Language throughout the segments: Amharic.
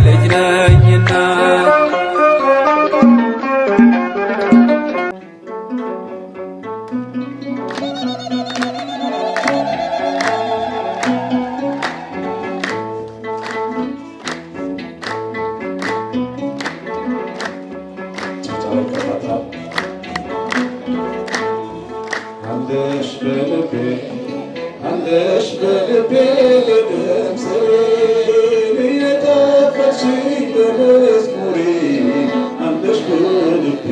ልጅ ነኝና አለሽ በልቤ በድምፅሽ የጠፋሽኝ በመዝሙሬ አለሽ በልቤ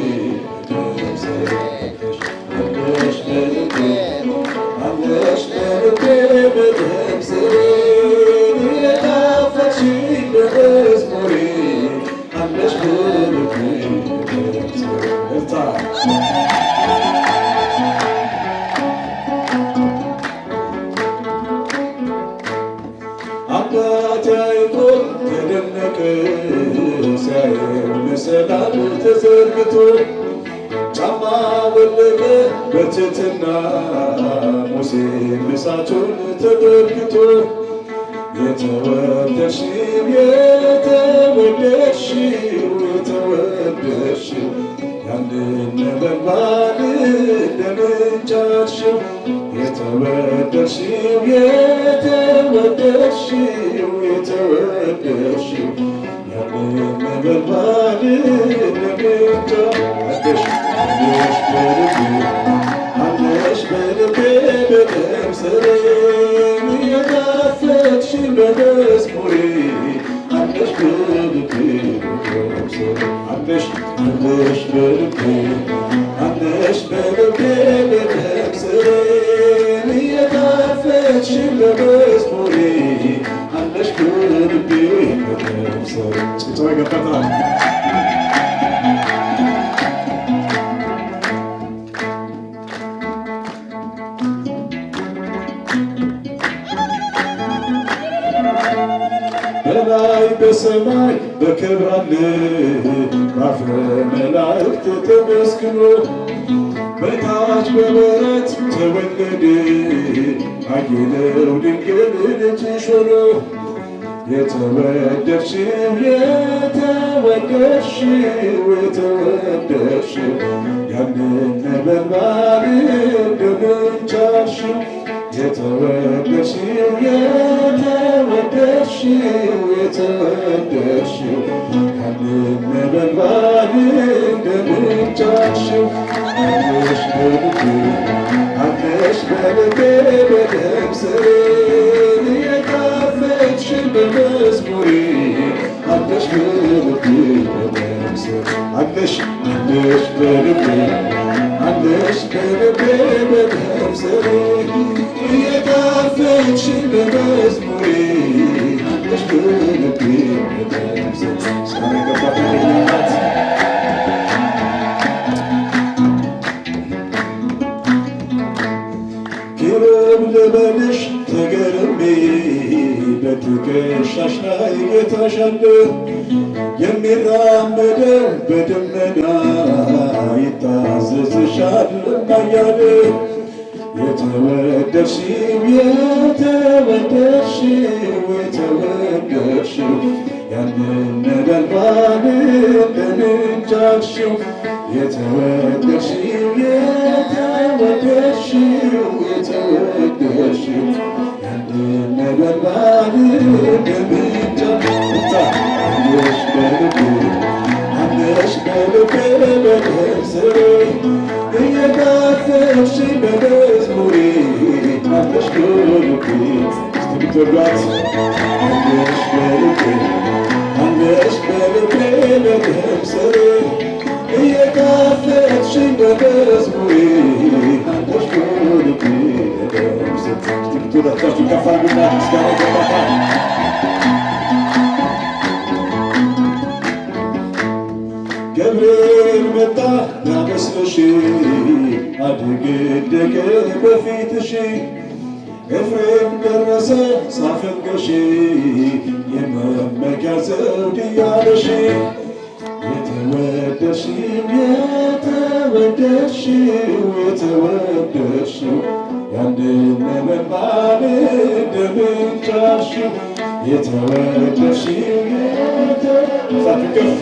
በድምፅሽ አለሽ በልቤ በድምፅሽ የጠፋሽኝ በመዝሙሬ አለሽ በልቤ በድምፅሽ አባቴ አይቶ ተደነቀ ሲያየው መሰላል ተዘርግቶ ጫማ ወለቀ በትሕትና ሙሴ እሳቱን ተመልክቶ የተወደድሽው ያንን ነበልባል እንደምን ቻልሽው የተወደድሽው ያንን ነበልባል እንደምን ቻልሽ አለሽ በልቤ በደምስሬ የጣፈጥሽ በመዝሙሬ አለሽ በልቤ በደምስሬ አለሽ በልቤ በደምስሬ የጣፈጥሽ በመዝሙሬ አለሽ በልቤ በደምስሬ ጭብጨባ ይገባታል። በላይ በሰማይ በክብር አለ ባፈ መላእክት ተመስግኖ በታች በበረት ተወለደ አየለው ድንግል ልጅሽ ሆኖ የተወደድሽው ያንን ነበልባል እንደምን ቻልሽው የተወደድሽው ያንን ነበልባል እንደምን ቻልሽው አለሽ በልቤ በደምስሬ የጣፈጥሽ በመዝሙሬ አለሽ በልቤ በደምስሬ አለሽ በልቤ በደምስሬ የጣፈጥሽ በመዝሙሬ አለሽ በልቤ በደምስሬ ስለገባት ኪሩብ ልበልሽ ተገርሜ በትከሻሽ ላይ ጌታሽ አለ የሚራመደው በደመና ይታዘዝሻል እያለ የተወደድሽው ያንን ነበልባል እንደምን ቻልሽው የተወደድሽው ያንን ነበልባል እንደምን ቻልሽው አለሽ በልቤ በደምስሬ እየጣፈጥሽ በመዝሙሬ አለሽ በልቤ ስትብትሏት አለሽ በልቤ በደምስሬ እየጣፈጥሽ በመዝሙሬ አለሽ በልቤ በደምስሬ ስትብትሏታችሁ ከፍ አድርጉና ምስጋና ይገባታል። ገብርኤል መጣ ሊያበስርሽ አደገደገ በፊትሽ ኤፍሬም ደረሰ ሳፈንገሽ የመመኪያ ዘውድ እያለሽ የተወደድሽው ያንን ነበልባል እንደምን ቻልሽው የተወደድሽው ሳትከፍ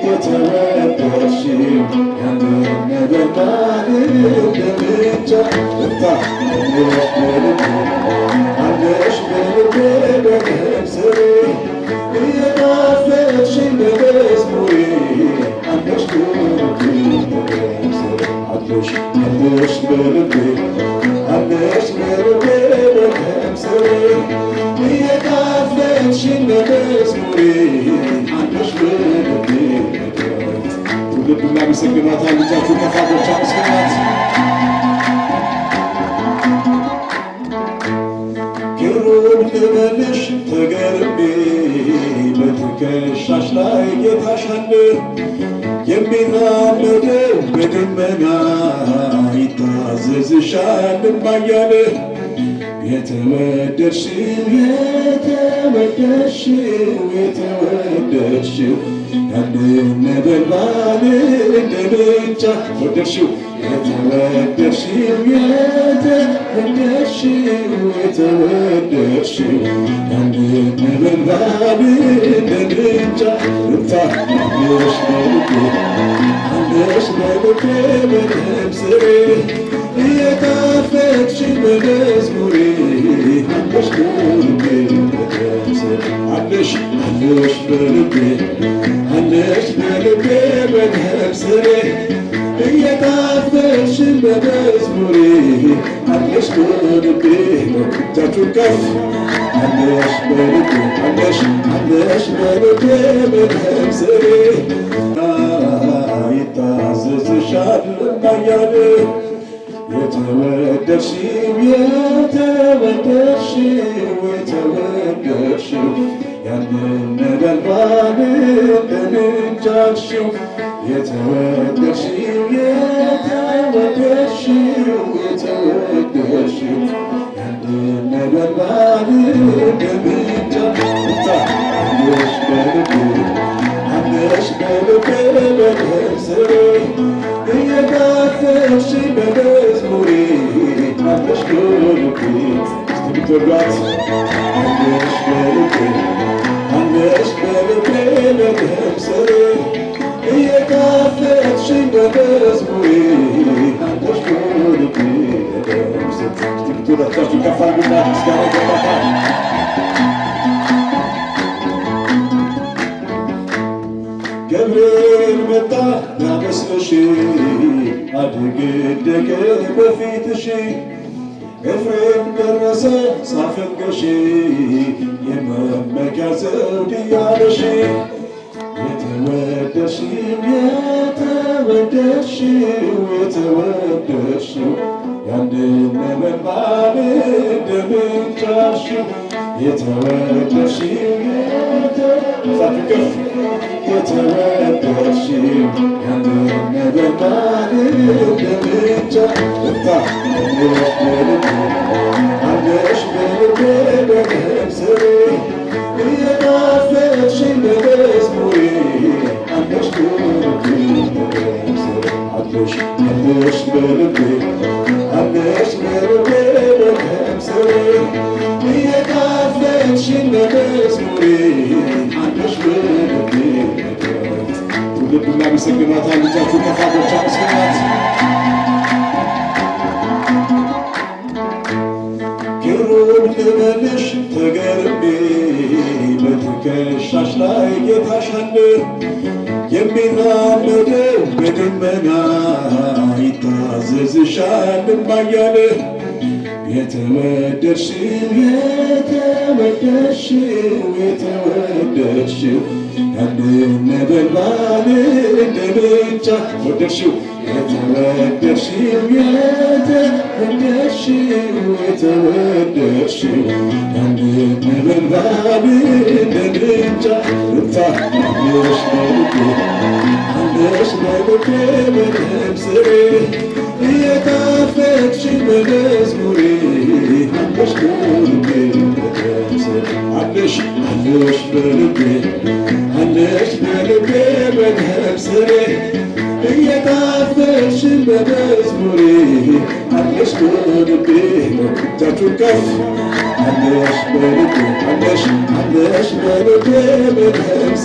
የተወደድሽው ያንን ነበልባል እንደምንጫ እታ አለሽ በልቤ በነፍሴ እየናፈቅሽኝ በመዝሙሬ አለሽ በልቤ በነፍሴ አለሽ በልቤ አለሽ በልቤ በነፍሴ እየናፈቅሽኝ በመዝሙሬ አለሽ በልቤ ትውልድ እናመሰግናታለን። ልጃችሁ ከፋጎች አመስግናት። ክብሩን ልበልሽ ተገርሜ በትከሻሽ ላይ ጌታሽ አለ። የሚራመደው በደመና ይታዘዝሻል እማያለ የተወደድሽው የተወደድሽው የተወደድሽው ያንን ነበልባል እንደ ምንጭ ወደድሽው የተወደድሽው የተወደድሽው የተወደድሽው ያንን ነበልባል እንደ ምንጭ አለሽ በልቤ አለሽ በልቤ በነፍሴ እየናፈቅሽኝ በመዝሙሬ አለሽ በልቤ በነፍሴ አለሽ በልቤ አለሽ በልቤ በነፍሴ እየናፈቅሽኝ በመዝሙሬ አለሽ በልቤ እጃችሁን ከፍ አለሽ በልቤ አለሽ በልቤ በነፍሴ ይታዘዝሻል እማያለ የተወደድሽው የተወደድሽው የተወደድሽው ያንን ነበልባል እንደምንጫሽው የተወደድሽው የተወደድሽው የተወደድሽው ያንን ነበልባል እንደምንጫ አለሽ በልቤ አለሽ በልቤ በነፍሴ እየናፈቅሽኝ በመዝሙሬ አለሽ በልቤ ስትምትወዷት አለሽ በልቤ አለሽ በልቤ በነፍሴ እየናፈቅሽኝ በመዝሙሬ አለሽ በልቤ በነፍሴ ስትምትወዷት ከፍ አድርጉና ምስጋና ይገባታል። ገብርኤል መጣ ዳመስሽ አደገደገ በፊትሽ ኤፍሬም ደረሰ ሳፈንገሽ የመመኪያ ዘውድ እያለሽ የተወደድሽው የተወደድሽው የተወደድሽው ያንን ነበልባል እንደምንጫሽው የተወደድሽው ሳትከፍ የተወደድሽው ያንን ነበልባል እንደምንጫ እታ አለሽ በልቤ በነፍሴ እየናፈቅሽኝ በመዝሙሬ አለሽ በልቤ በነፍሴ አለሽ በልቤ አለሽ በልቤ በነፍሴ እየናፈቅሽኝ በመዝሙሬ አለሽ በልቤ ትውልድ እናመሰግናታለን። ልጃችሁ ከፋጎች አመስግናት። ክብሩን ልበልሽ ተገርሜ በትከሻሽ ላይ ጌታሽ አለ። የሚራመደው በደመና ይታዘዝሻል እማያለ የተወደድሽው የተወደድሽው የተወደድሽው ያንን ነበልባል እንደ ምንጭ ወደድሽው የተወደድሽው የተወደድሽው የተወደድሽው ያንን ነበልባል እንደ ምንጭ እታ አለሽ በልቤ አለሽ በልቤ በነፍሴ እየናፈቅሽኝ በመዝሙሬ አለሽ በልቤ በነፍሴ አለሽ በልቤ አለሽ በልቤ በነፍሴ እየናፈቅሽኝ በመዝሙሬ አለሽ በልቤ እጃችሁን ከፍ አለሽ በልቤ አለሽ በልቤ በነፍሴ